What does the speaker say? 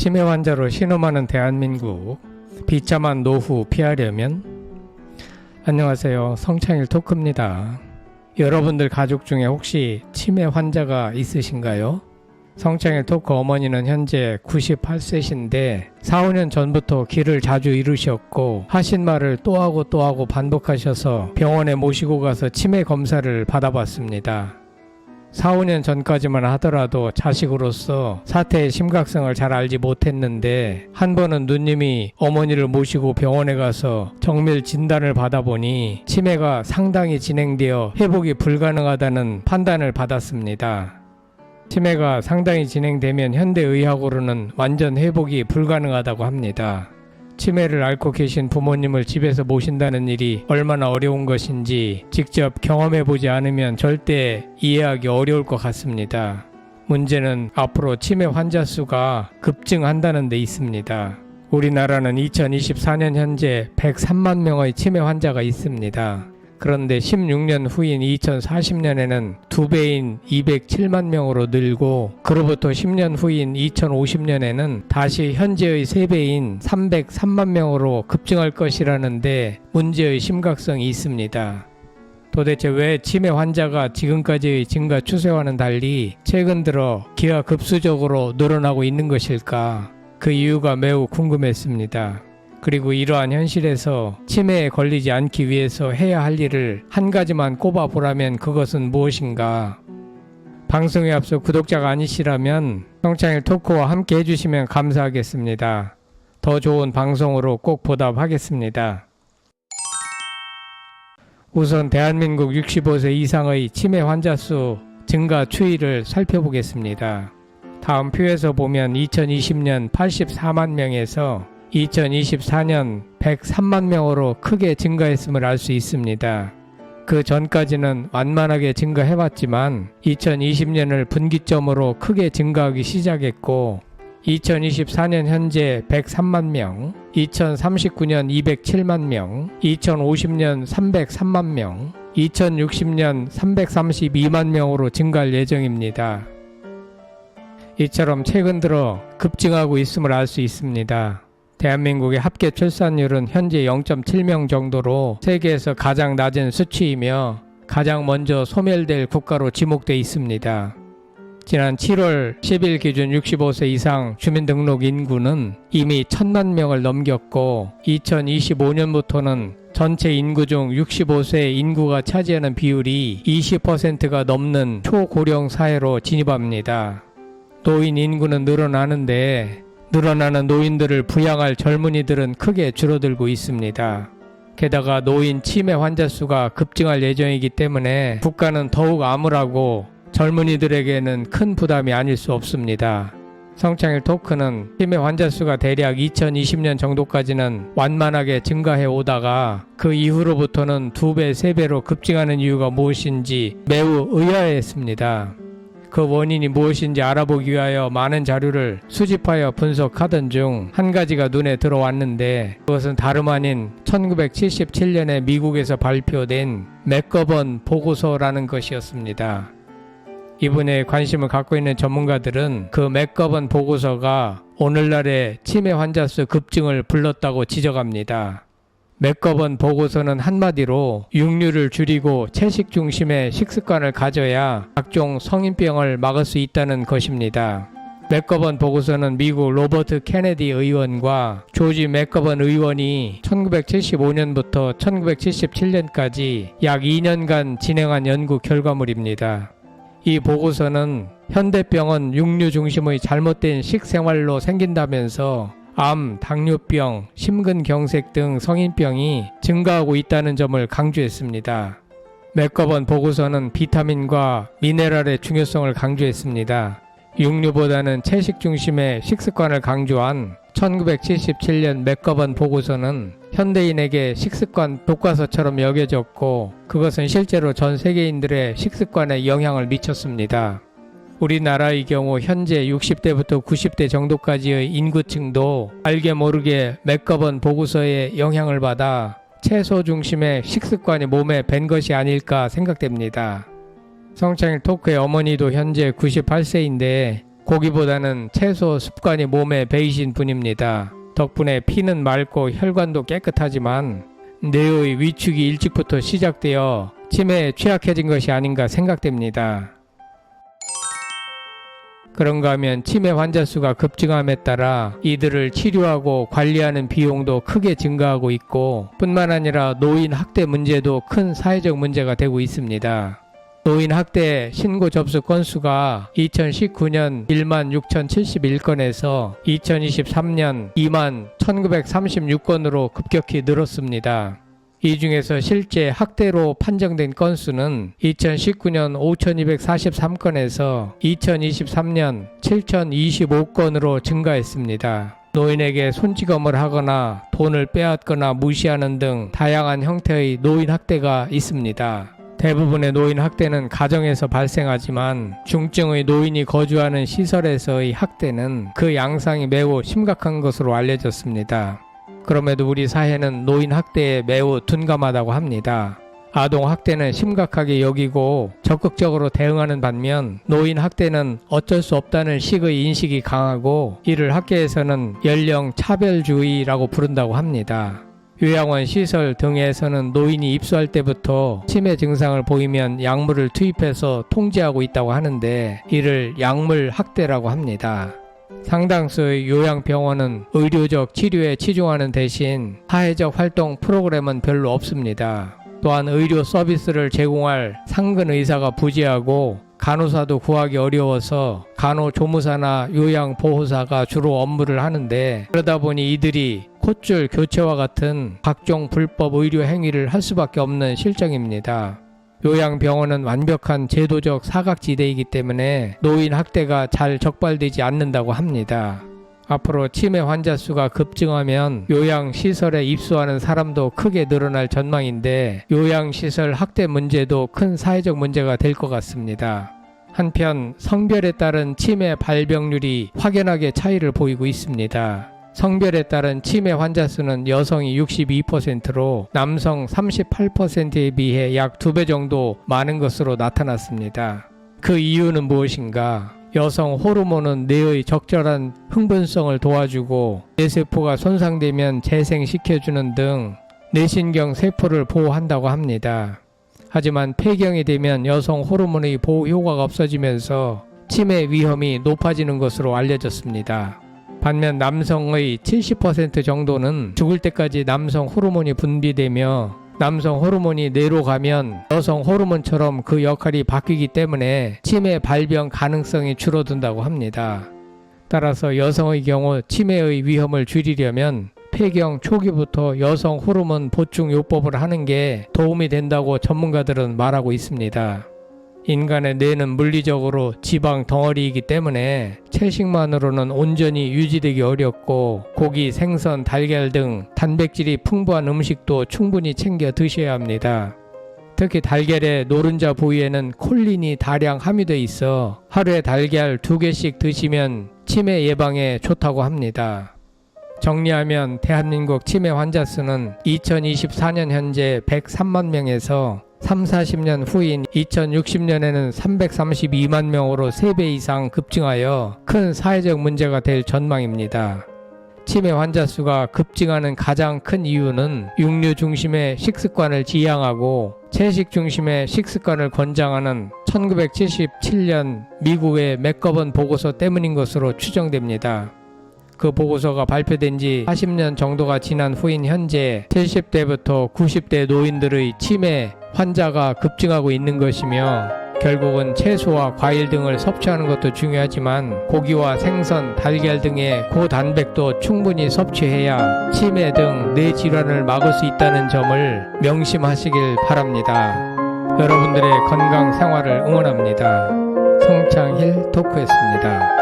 치매 환자로 신음하는 대한민국, 비참한 노후 피하려면? 안녕하세요, 성창일 토크입니다. 여러분들 가족 중에 혹시 치매 환자가 있으신가요? 성창일 토크 어머니는 현재 98세신데 4, 5년 전부터 길을 자주 잃으셨고 하신 말을 또 하고 반복하셔서 병원에 모시고 가서 치매 검사를 받아봤습니다. 4, 5년 전까지만 하더라도 자식으로서 사태의 심각성을 잘 알지 못했는데 한 번은 누님이 어머니를 모시고 병원에 가서 정밀 진단을 받아보니 치매가 상당히 진행되어 회복이 불가능하다는 판단을 받았습니다. 치매가 상당히 진행되면 현대의학으로는 완전 회복이 불가능하다고 합니다. 치매를 앓고 계신 부모님을 집에서 모신다는 일이 얼마나 어려운 것인지 직접 경험해보지 않으면 절대 이해하기 어려울 것 같습니다. 문제는 앞으로 치매 환자 수가 급증한다는 데 있습니다. 우리나라는 2024년 현재 103만 명의 치매 환자가 있습니다. 그런데 16년 후인 2040년에는 2배인 207만 명으로 늘고 그로부터 10년 후인 2050년에는 다시 현재의 3배인 303만 명으로 급증할 것이라는데 문제의 심각성이 있습니다. 도대체 왜 치매 환자가 지금까지의 증가 추세와는 달리 최근 들어 기하급수적으로 늘어나고 있는 것일까? 그 이유가 매우 궁금했습니다. 그리고 이러한 현실에서 치매에 걸리지 않기 위해서 해야 할 일을 한 가지만 꼽아보라면 그것은 무엇인가? 방송에 앞서 구독자가 아니시라면 성창일 토크와 함께 해주시면 감사하겠습니다. 더 좋은 방송으로 꼭 보답하겠습니다. 우선 대한민국 65세 이상의 치매 환자 수 증가 추이를 살펴보겠습니다. 다음 표에서 보면 2020년 84만 명에서 2024년 103만 명으로 크게 증가했음을 알 수 있습니다. 그 전까지는 완만하게 증가해왔지만 2020년을 분기점으로 크게 증가하기 시작했고 2024년 현재 103만 명, 2039년 207만 명, 2050년 303만 명, 2060년 332만 명으로 증가할 예정입니다. 이처럼 최근 들어 급증하고 있음을 알 수 있습니다. 대한민국의 합계 출산율은 현재 0.7명 정도로 세계에서 가장 낮은 수치이며 가장 먼저 소멸될 국가로 지목되어 있습니다. 지난 7월 10일 기준 65세 이상 주민등록 인구는 이미 1000만 명을 넘겼고 2025년부터는 전체 인구 중 65세 인구가 차지하는 비율이 20%가 넘는 초고령 사회로 진입합니다. 노인 인구는 늘어나는데 늘어나는 노인들을 부양할 젊은이들은 크게 줄어들고 있습니다. 게다가 노인 치매 환자 수가 급증할 예정이기 때문에 국가는 더욱 암울하고 젊은이들에게는 큰 부담이 아닐 수 없습니다. 성창일 토크는 치매 환자 수가 대략 2020년 정도까지는 완만하게 증가해 오다가 그 이후로부터는 2배, 3배로 급증하는 이유가 무엇인지 매우 의아해했습니다. 그 원인이 무엇인지 알아보기 위하여 많은 자료를 수집하여 분석하던 중 한 가지가 눈에 들어왔는데 그것은 다름 아닌 1977년에 미국에서 발표된 맥거번 보고서라는 것이었습니다. 이 분야에 관심을 갖고 있는 전문가들은 그 맥거번 보고서가 오늘날의 치매 환자 수 급증을 불렀다고 지적합니다. 맥거번 보고서는 한마디로 육류를 줄이고 채식 중심의 식습관을 가져야 각종 성인병을 막을 수 있다는 것입니다. 맥거번 보고서는 미국 로버트 케네디 의원과 조지 맥거번 의원이 1975년부터 1977년까지 약 2년간 진행한 연구 결과물입니다. 이 보고서는 현대병은 육류 중심의 잘못된 식생활로 생긴다면서 암, 당뇨병, 심근경색 등 성인병이 증가하고 있다는 점을 강조했습니다. 맥거번 보고서는 비타민과 미네랄의 중요성을 강조했습니다. 육류보다는 채식 중심의 식습관을 강조한 1977년 맥거번 보고서는 현대인에게 식습관 교과서처럼 여겨졌고 그것은 실제로 전 세계인들의 식습관에 영향을 미쳤습니다. 우리나라의 경우 현재 60대부터 90대 정도까지의 인구층도 알게 모르게 맥거번 보고서의 영향을 받아 채소 중심의 식습관이 몸에 밴 것이 아닐까 생각됩니다. 성창일 토크의 어머니도 현재 98세인데 고기보다는 채소 습관이 몸에 배이신 분입니다. 덕분에 피는 맑고 혈관도 깨끗하지만 뇌의 위축이 일찍부터 시작되어 치매에 취약해진 것이 아닌가 생각됩니다. 그런가 하면 치매 환자 수가 급증함에 따라 이들을 치료하고 관리하는 비용도 크게 증가하고 있고, 뿐만 아니라 노인 학대 문제도 큰 사회적 문제가 되고 있습니다. 노인 학대 신고 접수 건수가 2019년 16,071건에서 2023년 21,936건으로 급격히 늘었습니다. 이 중에서 실제 학대로 판정된 건수는 2019년 5,243건에서 2023년 7,025건으로 증가했습니다. 노인에게 손찌검을 하거나 돈을 빼앗거나 무시하는 등 다양한 형태의 노인 학대가 있습니다. 대부분의 노인 학대는 가정에서 발생하지만 중증의 노인이 거주하는 시설에서의 학대는 그 양상이 매우 심각한 것으로 알려졌습니다. 그럼에도 우리 사회는 노인 학대에 매우 둔감하다고 합니다. 아동 학대는 심각하게 여기고 적극적으로 대응하는 반면 노인 학대는 어쩔 수 없다는 식의 인식이 강하고, 이를 학계에서는 연령 차별주의라고 부른다고 합니다. 요양원 시설 등에서는 노인이 입소할 때부터 치매 증상을 보이면 약물을 투입해서 통제하고 있다고 하는데, 이를 약물 학대라고 합니다. 상당수의 요양병원은 의료적 치료에 치중하는 대신 사회적 활동 프로그램은 별로 없습니다. 또한 의료 서비스를 제공할 상근 의사가 부재하고 간호사도 구하기 어려워서 간호조무사나 요양보호사가 주로 업무를 하는데, 그러다 보니 이들이 콧줄 교체와 같은 각종 불법 의료 행위를 할 수밖에 없는 실정입니다. 요양병원은 완벽한 제도적 사각지대이기 때문에 노인 학대가 잘 적발되지 않는다고 합니다. 앞으로 치매 환자 수가 급증하면 요양시설에 입소하는 사람도 크게 늘어날 전망인데, 요양시설 학대 문제도 큰 사회적 문제가 될 것 같습니다. 한편 성별에 따른 치매 발병률이 확연하게 차이를 보이고 있습니다. 성별에 따른 치매 환자 수는 여성이 62%로 남성 38%에 비해 약 2배 정도 많은 것으로 나타났습니다. 그 이유는 무엇인가? 여성 호르몬은 뇌의 적절한 흥분성을 도와주고 뇌세포가 손상되면 재생시켜주는 등 뇌신경 세포를 보호한다고 합니다. 하지만 폐경이 되면 여성 호르몬의 보호 효과가 없어지면서 치매 위험이 높아지는 것으로 알려졌습니다. 반면 남성의 70% 정도는 죽을 때까지 남성 호르몬이 분비되며, 남성 호르몬이 뇌로 가면 여성 호르몬처럼 그 역할이 바뀌기 때문에 치매 발병 가능성이 줄어든다고 합니다. 따라서 여성의 경우 치매의 위험을 줄이려면 폐경 초기부터 여성 호르몬 보충 요법을 하는 게 도움이 된다고 전문가들은 말하고 있습니다. 인간의 뇌는 물리적으로 지방 덩어리이기 때문에 채식만으로는 온전히 유지되기 어렵고, 고기, 생선, 달걀 등 단백질이 풍부한 음식도 충분히 챙겨 드셔야 합니다. 특히 달걀의 노른자 부위에는 콜린이 다량 함유되어 있어 하루에 달걀 2개씩 드시면 치매 예방에 좋다고 합니다. 정리하면 대한민국 치매 환자 수는 2024년 현재 103만 명에서 30-40년 후인 2060년에는 332만 명으로 3배 이상 급증하여 큰 사회적 문제가 될 전망입니다. 치매 환자 수가 급증하는 가장 큰 이유는 육류 중심의 식습관을 지향하고 채식 중심의 식습관을 권장하는 1977년 미국의 맥거번 보고서 때문인 것으로 추정됩니다. 그 보고서가 발표된 지 40년 정도가 지난 후인 현재 70대부터 90대 노인들의 치매 환자가 급증하고 있는 것이며, 결국은 채소와 과일 등을 섭취하는 것도 중요하지만 고기와 생선, 달걀 등의 고단백도 충분히 섭취해야 치매 등 뇌질환을 막을 수 있다는 점을 명심하시길 바랍니다. 여러분들의 건강 생활을 응원합니다. 성창힐 토크였습니다.